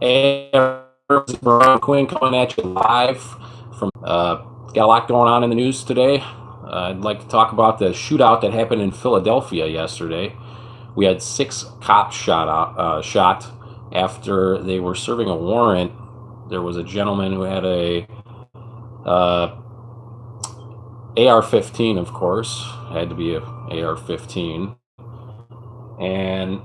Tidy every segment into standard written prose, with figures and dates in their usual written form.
Hey, Brian Quinn coming at you live from. Got a lot going on in the news today. I'd like to talk about the shootout that happened in Philadelphia yesterday. We had 6 cops shot after they were serving a warrant. There was a gentleman who had a AR-15, of course, had to be a AR-15, and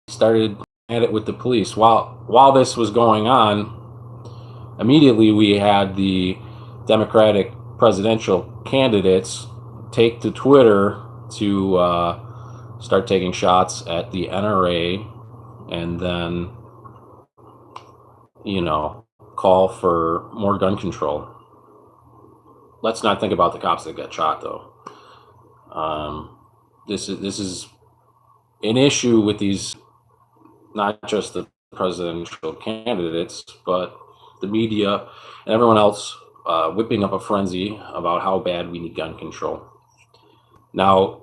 started at it with the police. While this was going on, immediately we had the Democratic presidential candidates take to Twitter to start taking shots at the NRA, and then, call for more gun control. Let's not think about the cops that got shot, though. This is an issue with these, not just the presidential candidates, but the media and everyone else whipping up a frenzy about how bad we need gun control. Now,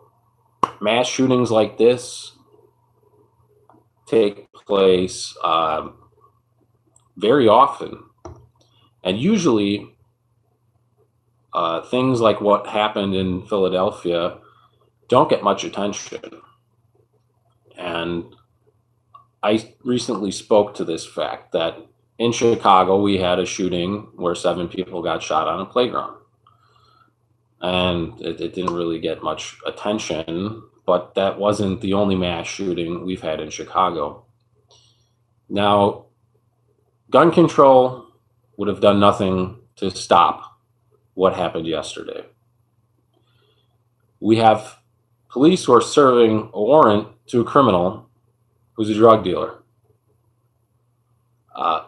mass shootings like this take place very often, and usually things like what happened in Philadelphia don't get much attention. And I recently spoke to this fact that in Chicago, we had a shooting where 7 people got shot on a playground. And it didn't really get much attention, but that wasn't the only mass shooting we've had in Chicago. Now, gun control would have done nothing to stop what happened yesterday. We have police who are serving a warrant to a criminal who's a drug dealer.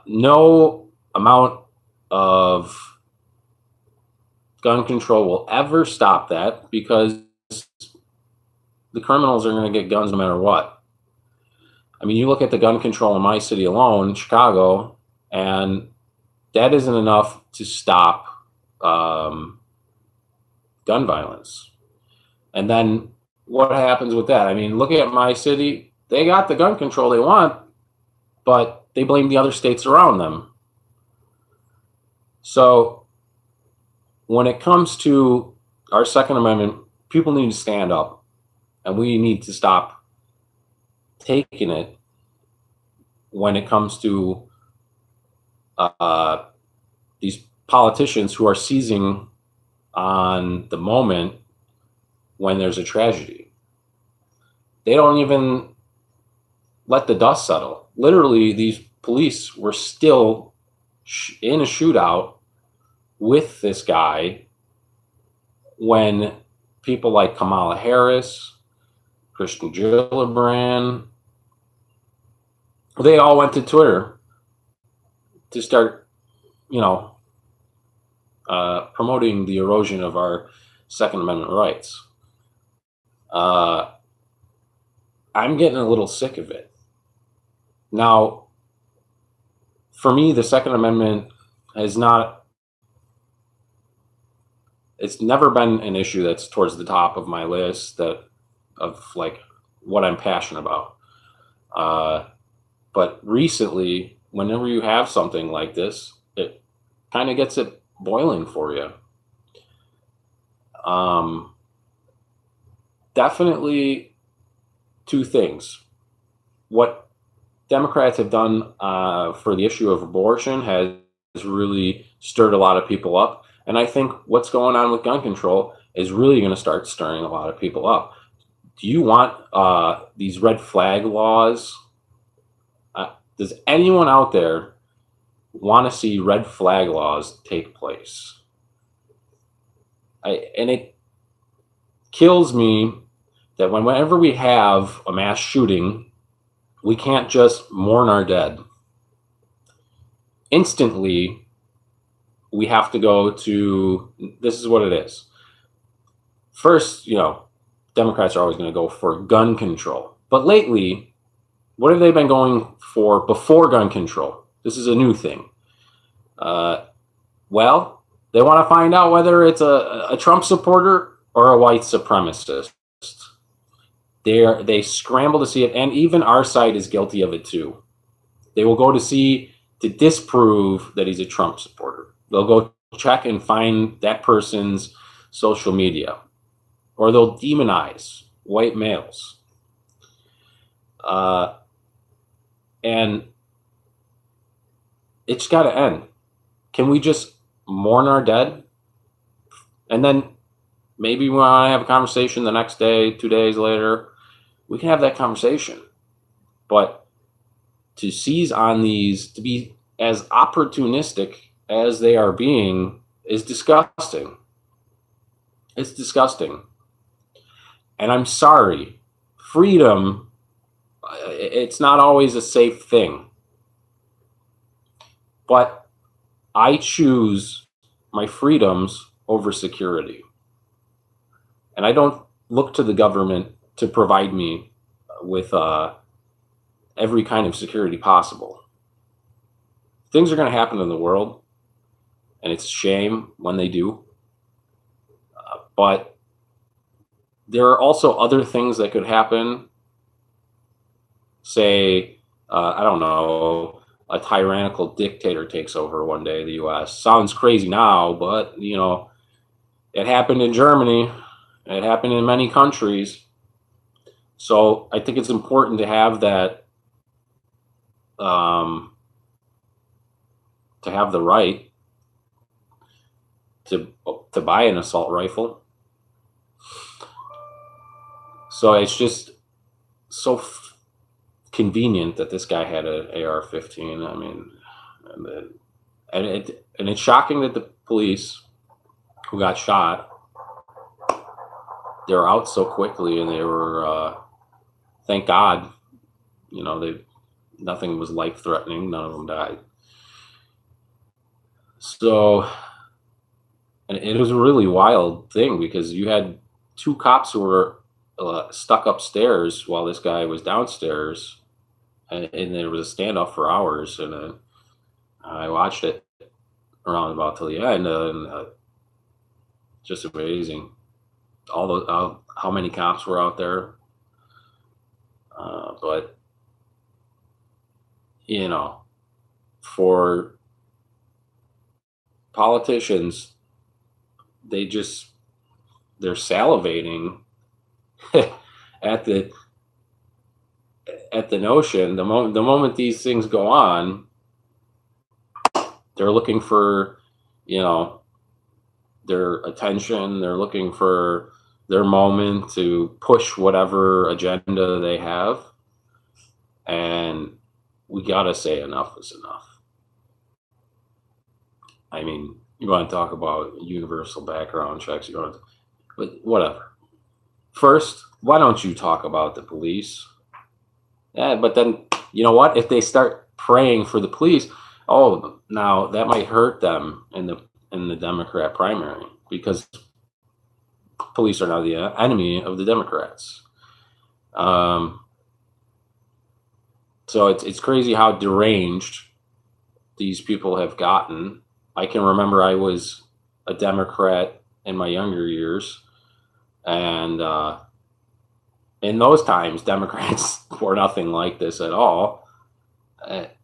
No amount of gun control will ever stop that, because the criminals are going to get guns no matter what. I mean, you look at the gun control in my city alone, Chicago, and that isn't enough to stop gun violence. And then what happens with that? I mean, look at my city. They got the gun control they want, but they blame the other states around them. So when it comes to our Second Amendment, people need to stand up, and we need to stop taking it when it comes to these politicians who are seizing on the moment when there's a tragedy. They don't even let the dust settle. Literally, these police were still in a shootout with this guy when people like Kamala Harris, Christian Gillibrand, they all went to Twitter to start, promoting the erosion of our Second Amendment rights. I'm getting a little sick of it. Now, for me, the Second Amendment it's never been an issue that's towards the top of my list of like what I'm passionate about. But recently, whenever you have something like this, it kind of gets it boiling for you. Definitely 2 things. What Democrats have done for the issue of abortion has really stirred a lot of people up. And I think what's going on with gun control is really going to start stirring a lot of people up. Do you want these red flag laws? Does anyone out there want to see red flag laws take place? And it kills me that whenever we have a mass shooting, we can't just mourn our dead. Instantly, we have to go to, this is what it is. First, Democrats are always going to go for gun control. But lately, what have they been going for before gun control? This is a new thing. Well, they want to find out whether it's a Trump supporter or a white supremacist. They scramble to see it, and even our side is guilty of it too. They will go to disprove that he's a Trump supporter. They'll go check and find that person's social media, or they'll demonize white males. And it's got to end. Can we just mourn our dead? And then maybe when I have a conversation the next day, 2 days later, we can have that conversation. But to seize on these, to be as opportunistic as they are being, is disgusting. It's disgusting. And I'm sorry, freedom, it's not always a safe thing. But I choose my freedoms over security. And I don't look to the government to provide me with every kind of security possible. Things are going to happen in the world, and it's a shame when they do. But there are also other things that could happen. Say, I don't know, a tyrannical dictator takes over one day, the U.S. Sounds crazy now, but, it happened in Germany. It happened in many countries. So I think it's important to have that, to have the right to buy an assault rifle. So it's just so convenient that this guy had an AR-15. I mean, and it's shocking that the police who got shot, they were out so quickly, and they were, thank God, nothing was life-threatening. None of them died. So, and it was a really wild thing because you had two cops who were stuck upstairs while this guy was downstairs, and there was a standoff for hours, and I watched it around about till the end, and just amazing. All the how many cops were out there, but for politicians, they're salivating at the notion. The moment these things go on, they're looking for their attention. They're looking for their moment to push whatever agenda they have, and we gotta say enough is enough. I mean, you want to talk about universal background checks, but whatever. First, why don't you talk about the police? Yeah, but then you know what? If they start praying for the police, now that might hurt them in the Democrat primary, because police are now the enemy of the Democrats. So it's crazy how deranged these people have gotten. I can remember I was a Democrat in my younger years, and in those times, Democrats were nothing like this at all.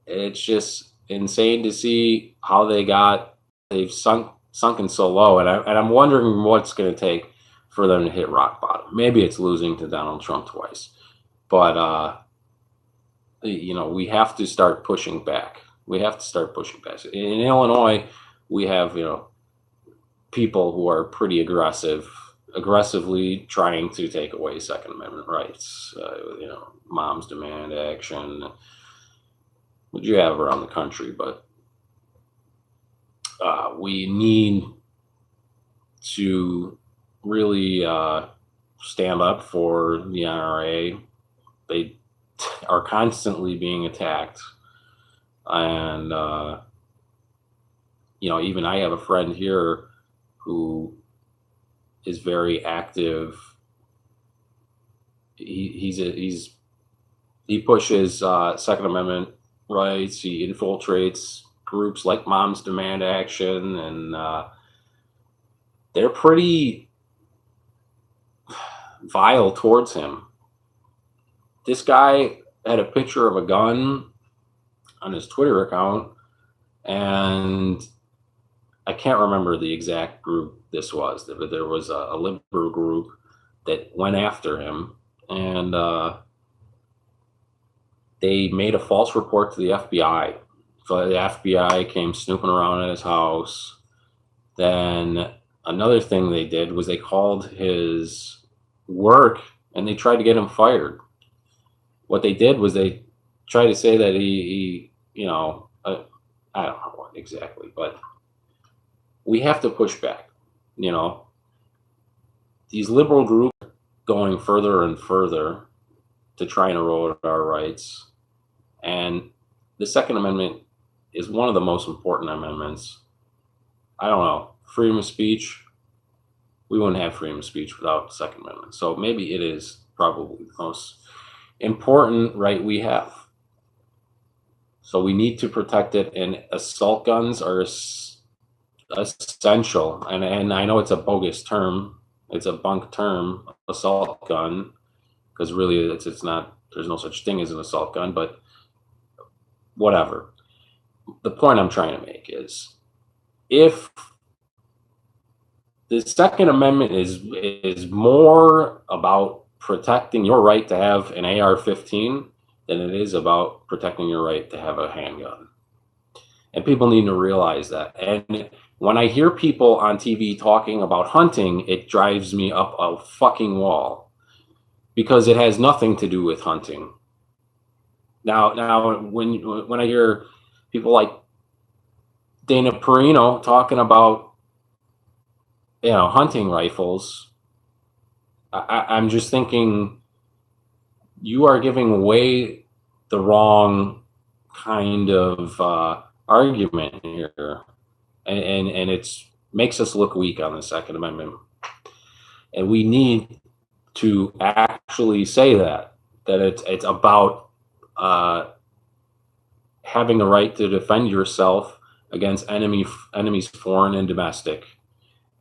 It's just insane to see how they've sunken so low, and I'm wondering what's going to take for them to hit rock bottom. Maybe it's losing to Donald Trump twice, but we have to start pushing back. We have to start pushing back. In Illinois, we have people who are pretty aggressively trying to take away Second Amendment rights. Moms demand action. What you have around the country, but we need to really stand up for the NRA. They are constantly being attacked, and even I have a friend here who is very active. He pushes Second Amendment rights. He infiltrates groups like Moms Demand Action, and they're pretty vile towards him. This guy had a picture of a gun Twitter account, and I can't remember the exact group this was, but there was a liberal group that went after him, and they made a false report to the FBI. So the FBI came snooping around at his house. Then another thing they did was they called his work and they tried to get him fired. What they did was they tried to say that he I don't know what exactly, but we have to push back. These liberal groups going further and further to try and erode our rights. And the Second Amendment is one of the most important amendments. I don't know, freedom of speech, we wouldn't have freedom of speech without the Second Amendment. So maybe it is probably the most important right we have. So we need to protect it, and assault guns are essential. And I know it's a bogus term, it's a bunk term, assault gun, because really it's not, there's no such thing as an assault gun, but whatever. The point I'm trying to make is, if the Second Amendment is more about protecting your right to have an AR-15 than it is about protecting your right to have a handgun. And people need to realize that. And when I hear people on TV talking about hunting, it drives me up a fucking wall, because it has nothing to do with hunting. Now, when I hear people like Dana Perino talking about hunting rifles, I'm just thinking you are giving away the wrong kind of argument here, and it's makes us look weak on the Second Amendment, and we need to actually say that it's about having the right to defend yourself against enemies, foreign and domestic,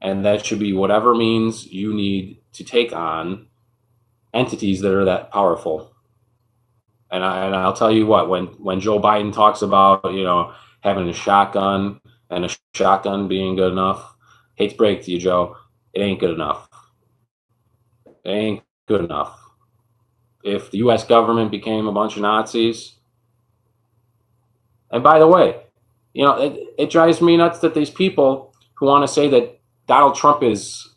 and that should be whatever means you need to take on entities that are that powerful. And I'll tell you what, when Joe Biden talks about having a shotgun and a shotgun being good enough, hate to break to you, Joe, it ain't good enough. It ain't good enough. If the U.S. government became a bunch of Nazis, and by the way, it drives me nuts that these people who want to say that Donald Trump is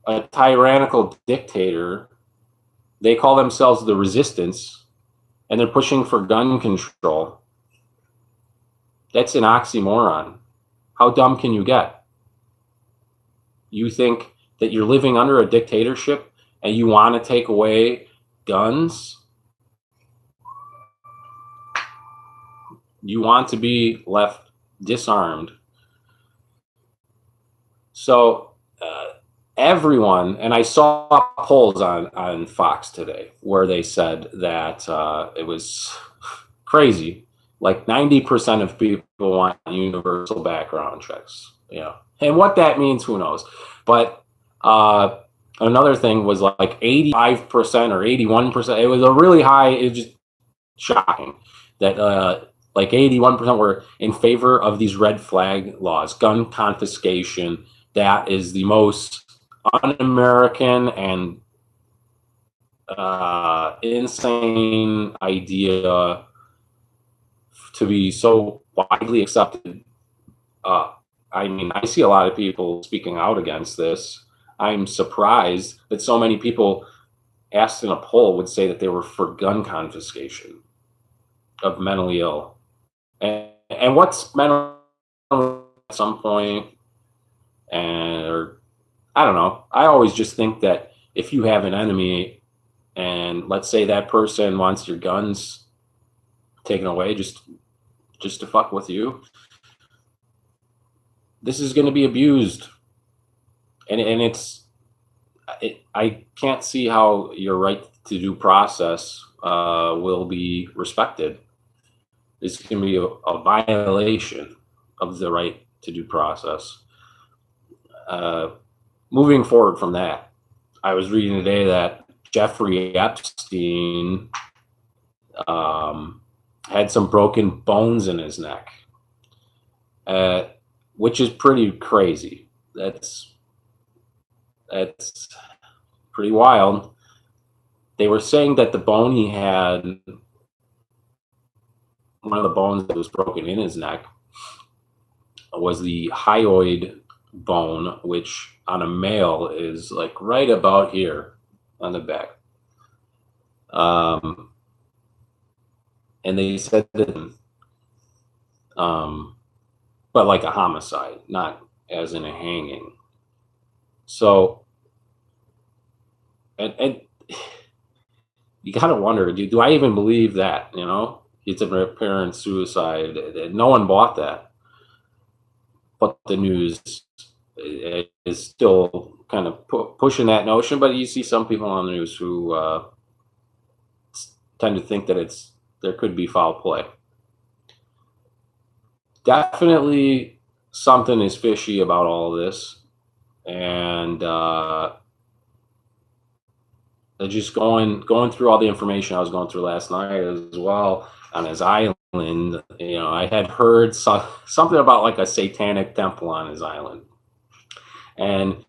a tyrannical dictator, they call themselves the resistance, and they're pushing for gun control. That's an oxymoron. How dumb can you get? You think that you're living under a dictatorship and you want to take away guns? You want to be left disarmed. So everyone, and I saw polls on Fox today where they said that it was crazy. Like 90% of people want universal background checks. And what that means, who knows? But another thing was like 85% or 81%. It was a really high. It was just shocking that like 81% were in favor of these red flag laws, gun confiscation. That is the most un-American and insane idea to be so widely accepted. I see a lot of people speaking out against this. I'm surprised that so many people asked in a poll would say that they were for gun confiscation of mentally ill. And what's mental at some point, or I don't know. I always just think that if you have an enemy and let's say that person wants your guns taken away just to fuck with you, this is going to be abused. And I can't see how your right to due process will be respected. It's going to be a violation of the right to due process. Moving forward from that, I was reading today that Jeffrey Epstein had some broken bones in his neck, which is pretty crazy. That's pretty wild. They were saying that the bone he had, one of the bones that was broken in his neck, was the hyoid bone, which on a male is like right about here on the back. And they said that, but like a homicide, not as in a hanging. So, and you gotta wonder, do I even believe that? You know, it's a apparent suicide. No one bought that, but the news is still kind of pushing that notion. But you see some people on the news who tend to think that there could be foul play. Definitely something is fishy about all of this, and just going through all the information I was going through last night as well on his island. You know, I had heard something about like a satanic temple on his island, and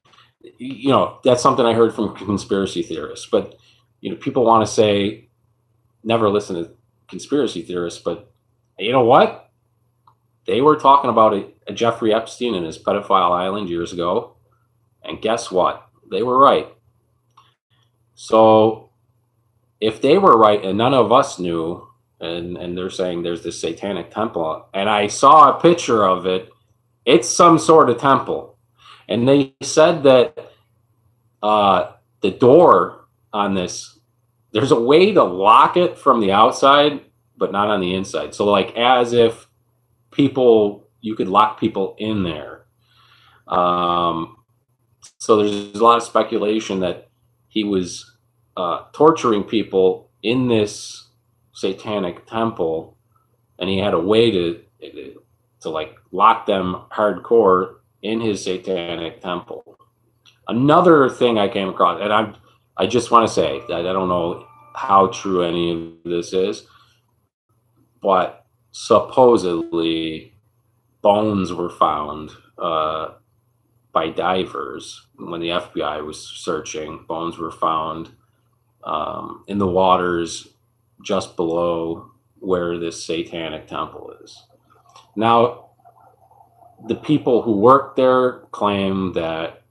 you know, that's something I heard from conspiracy theorists. But you know, people want to say never listen to conspiracy theorists, but you know what? They were talking about a Jeffrey Epstein and his pedophile island years ago, and guess what? They were right. So if they were right and none of us knew, and they're saying there's this satanic temple, and I saw a picture of it, it's some sort of temple. And they said that the door on this, there's a way to lock it from the outside, but not on the inside. So like as if you could lock people in there. So there's a lot of speculation that he was torturing people in this satanic temple, and he had a way to like lock them hardcore in his satanic temple. Another thing I came across, and I just want to say that I don't know how true any of this is, but supposedly bones were found by divers when the FBI was searching. Bones were found in the waters just below where this satanic temple is. Now, the people who worked there claim that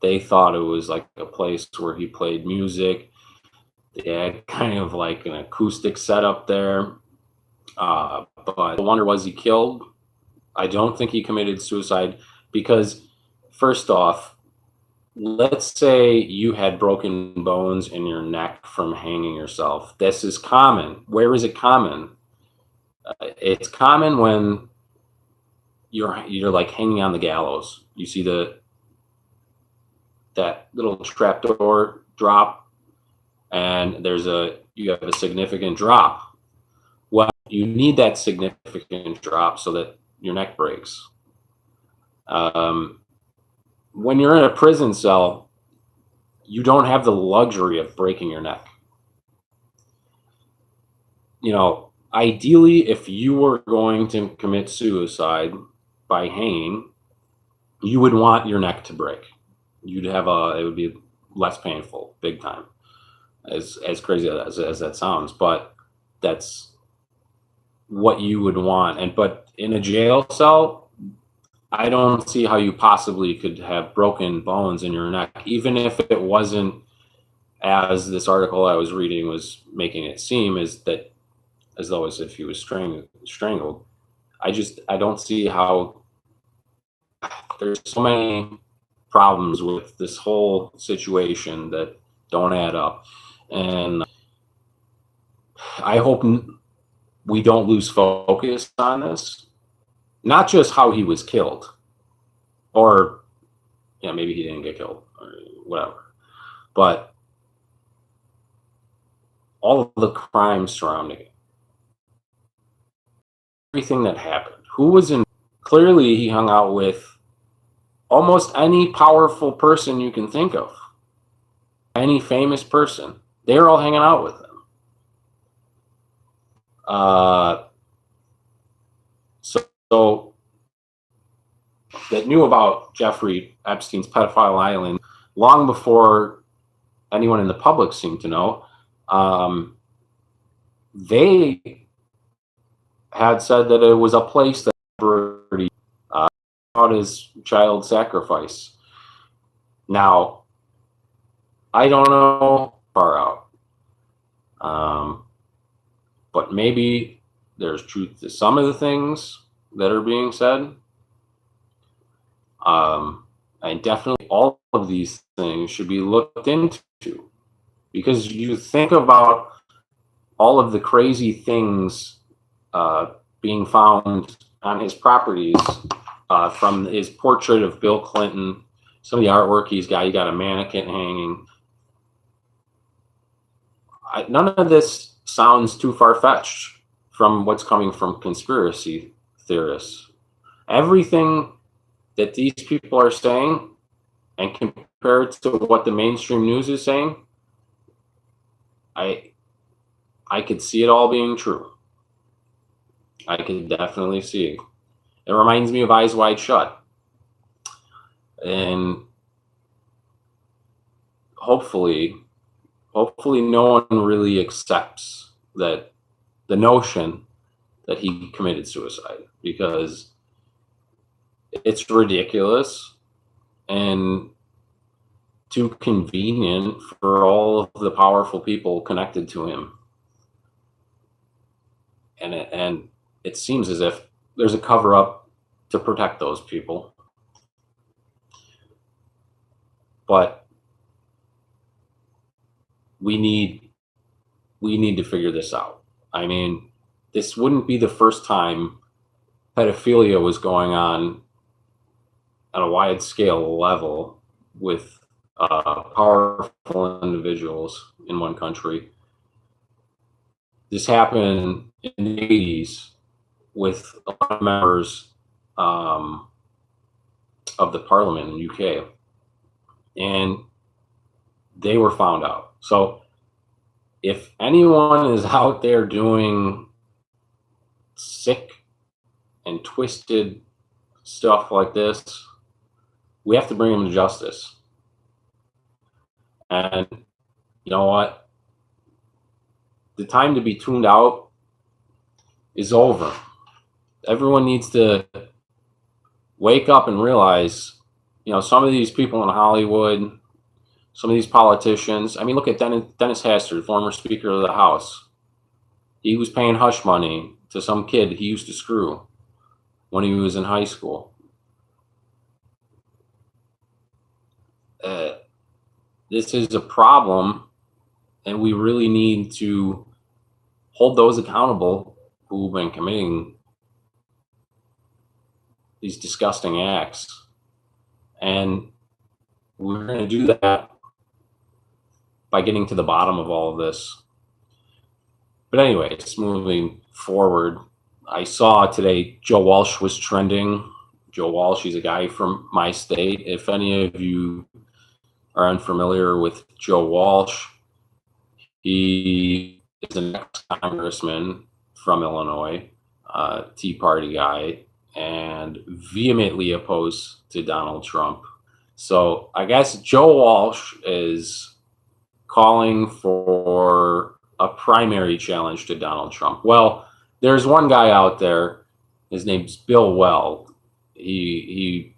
they thought it was like a place where he played music. They had kind of like an acoustic setup there. But the wonder, was he killed? I don't think he committed suicide because, first off, let's say you had broken bones in your neck from hanging yourself. This is common. Where is it common? It's common when you're like hanging on the gallows. You see that little trapdoor drop, and you have a significant drop. Well, you need that significant drop so that your neck breaks. When you're in a prison cell, you don't have the luxury of breaking your neck. You know, ideally, if you were going to commit suicide by hanging, you would want your neck to break. It would be less painful, big time. As crazy as that sounds, but that's what you would want. But in a jail cell, I don't see how you possibly could have broken bones in your neck, even if it wasn't, as this article I was reading was making it seem, as though as if he was strangled. I don't see how. There's so many problems with this whole situation that don't add up, and I hope we don't lose focus on this. Not just how he was killed, or maybe he didn't get killed, or whatever, but all of the crimes surrounding it, everything that happened. Who was in? Clearly, he hung out with almost any powerful person you can think of, any famous person. They were all hanging out with him. uh, so that knew about Jeffrey Epstein's pedophile island long before anyone in the public seemed to know. They had said that it was a place that already taught his child sacrifice. Now, I don't know far out, but maybe there's truth to some of the things that are being said. And definitely all of these things should be looked into, because you think about all of the crazy things being found on his properties, from his portrait of Bill Clinton, some of the artwork he's got. He got a mannequin hanging. None of this sounds too far-fetched from what's coming from conspiracy theorists. Everything that these people are saying, and compared to what the mainstream news is saying, I could see it all being true. I could definitely see it. It reminds me of Eyes Wide Shut. And hopefully no one really accepts that the notion that he committed suicide, because it's ridiculous and too convenient for all of the powerful people connected to him. And it seems as if there's a cover-up to protect those people. But we need to figure this out. I mean, this wouldn't be the first time pedophilia was going on a wide scale level with powerful individuals in one country. This happened in the 80s with a lot of members of the parliament in the UK, and they were found out. So if anyone is out there doing sick and twisted stuff like this, we have to bring them to justice. And you know what? The time to be tuned out is over. Everyone needs to wake up and realize, some of these people in Hollywood, some of these politicians. I mean, look at Dennis Hastert, former Speaker of the House. He was paying hush money to some kid he used to screw when he was in high school. This is a problem, and we really need to hold those accountable who've been committing these disgusting acts. And we're going to do that by getting to the bottom of all of this. But anyways, moving forward, I saw today Joe Walsh was trending. Joe Walsh, he's a guy from my state. If any of you are unfamiliar with Joe Walsh, he is an ex-congressman from Illinois, Tea Party guy, and vehemently opposed to Donald Trump. So I guess Joe Walsh is calling for a primary challenge to Donald Trump. Well, there's one guy out there. His name's Bill Weld. He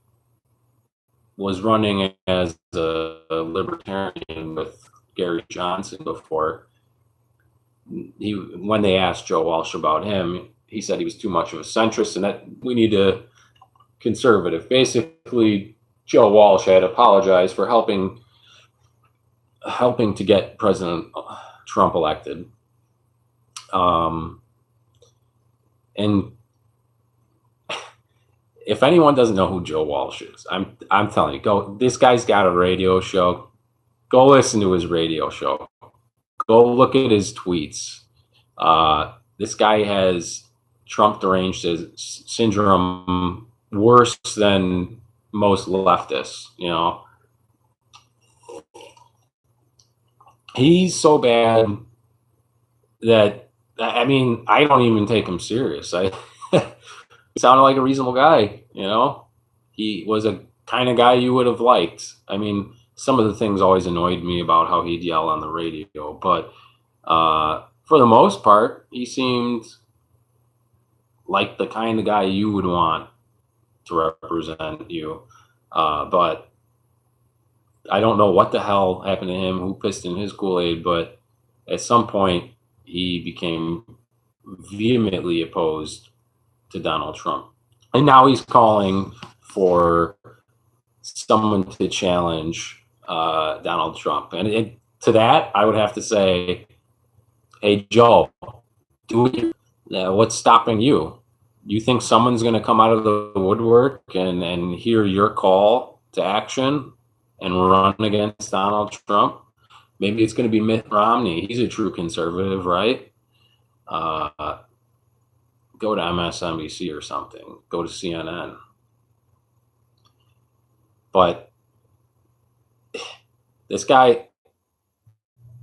was running as a libertarian with Gary Johnson before. When they asked Joe Walsh about him, he said he was too much of a centrist and that we need a conservative. Basically, Joe Walsh had apologized for helping to get President Trump elected. And if anyone doesn't know who Joe Walsh is, I'm telling you, this guy's got a radio show. Go listen to his radio show. Go look at his tweets. This guy has Trump deranged syndrome worse than most leftists, He's so bad that I mean, I don't even take him serious. He sounded like a reasonable guy, you know? He was a kind of guy you would have liked. I mean, some of the things always annoyed me about how he'd yell on the radio, but for the most part, he seemed like the kind of guy you would want to represent you. But I don't know what the hell happened to him, who pissed in his Kool-Aid, but at some point he became vehemently opposed to Donald Trump. And now he's calling for someone to challenge Donald Trump. And to that, I would have to say, hey, Joe, do it. What's stopping you? You think someone's going to come out of the woodwork and hear your call to action and run against Donald Trump? Maybe it's going to be Mitt Romney. He's a true conservative, right? Go to MSNBC or something. Go to CNN. But this guy,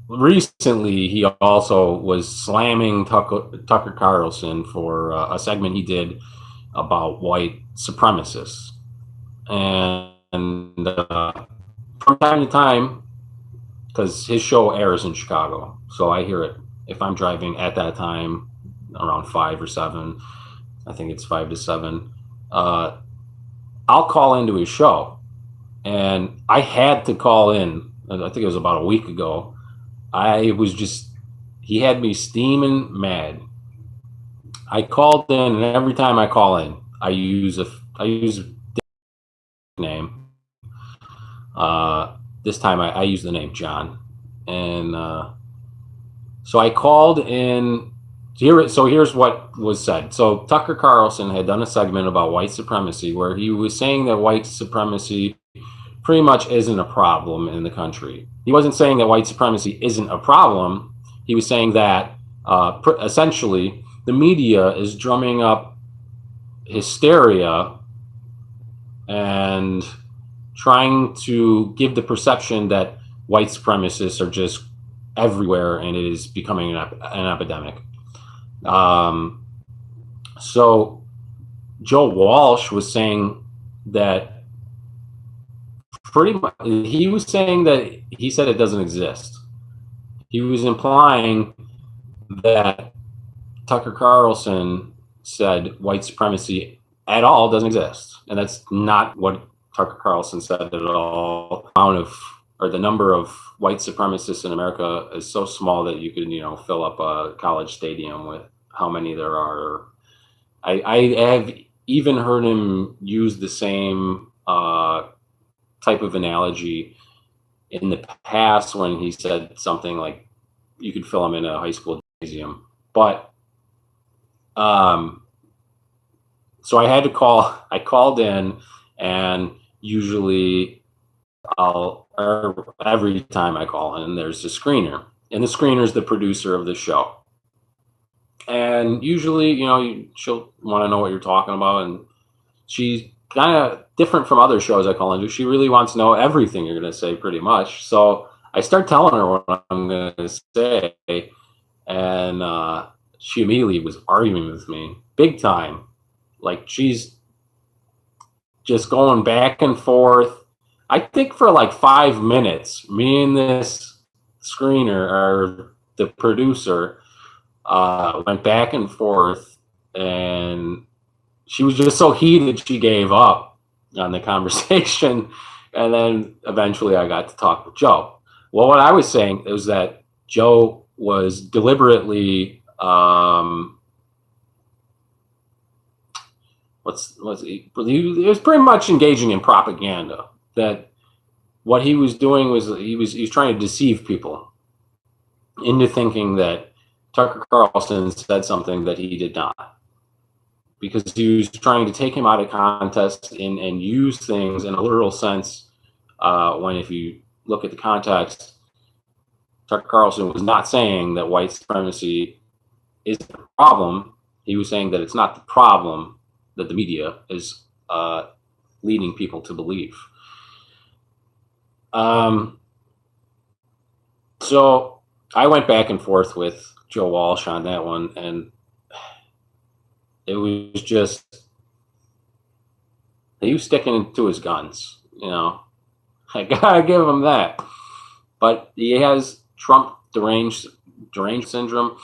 recently, he also was slamming Tucker Carlson for a segment he did about white supremacists. And from time to time, because his show airs in Chicago, so I hear it if I'm driving at that time around 5 or 7. I think it's 5 to 7. I'll call into his show, and I had to call in. I think it was about a week ago. He had me steaming mad. I called in, and every time I call in, I use a name. This time I use the name John, and so I called in. So here's what was said. So Tucker Carlson had done a segment about white supremacy where he was saying that white supremacy pretty much isn't a problem in the country. He wasn't saying that white supremacy isn't a problem. He was saying that essentially the media is drumming up hysteria and trying to give the perception that white supremacists are just everywhere and it is becoming an epidemic. So Joe Walsh was saying that pretty much, he said it doesn't exist. He was implying that Tucker Carlson said white supremacy at all doesn't exist, and that's not what Tucker Carlson said at all. The number of white supremacists in America is so small that you could, fill up a college stadium with how many there are. I have even heard him use the same type of analogy in the past when he said something like you could fill him in a high school gymnasium. But so I called in, and usually every time I call in, there's a screener, and the screener is the producer of the show. And usually, she'll want to know what you're talking about, and she's kind of different from other shows I call into. She really wants to know everything you're going to say, pretty much. So I start telling her what I'm going to say, and she immediately was arguing with me, big time. Like, she's just going back and forth. I think for like 5 minutes, me and this screener, or the producer, went back and forth, and she was just so heated she gave up on the conversation. And then eventually I got to talk with Joe. Well, what I was saying was that Joe was deliberately he was pretty much engaging in propaganda. That what he was doing was he was trying to deceive people into thinking that Tucker Carlson said something that he did not, because he was trying to take him out of context and use things in a literal sense, when if you look at the context, Tucker Carlson was not saying that white supremacy is the problem. He was saying that it's not the problem that the media is leading people to believe. So I went back and forth with Joe Walsh on that one, and it was just he was sticking to his guns. I gotta give him that. But he has Trump deranged syndrome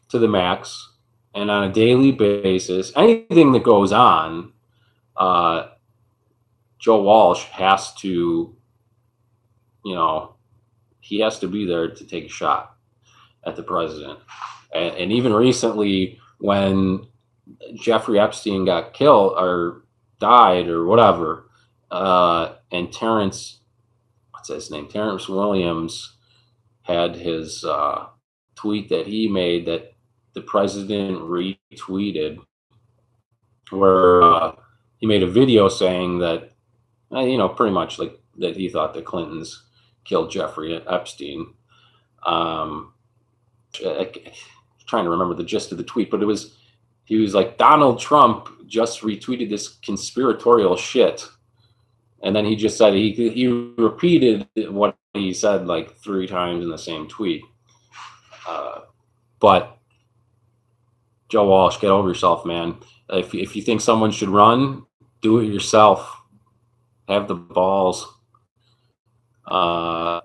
to the max, and on a daily basis, anything that goes on, Joe Walsh has to, he has to be there to take a shot at the president. And even recently, when Jeffrey Epstein got killed or died or whatever, and what's his name? Terrence Williams had his tweet that he made that the president retweeted, where he made a video saying that, pretty much like that he thought the Clintons killed Jeffrey Epstein. I'm trying to remember the gist of the tweet, but he was like, Donald Trump just retweeted this conspiratorial shit. And then he just said, he repeated what he said like 3 times in the same tweet. But Joe Walsh, get over yourself, man. If you think someone should run, do it yourself. Have the balls. Because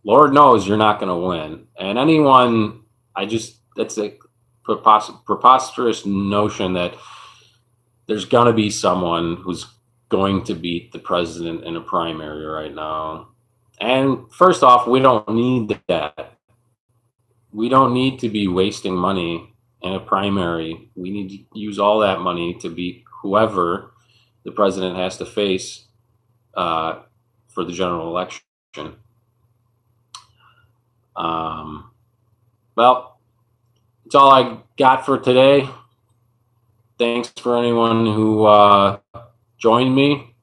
Lord knows you're not going to win. And anyone, that's a preposterous notion that there's going to be someone who's going to beat the president in a primary right now. And first off, we don't need that. We don't need to be wasting money in a primary. We need to use all that money to beat whoever the president has to face for the general election. Well, that's all I got for today. Thanks for anyone who joined me.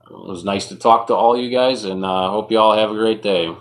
It was nice to talk to all you guys, and hope you all have a great day.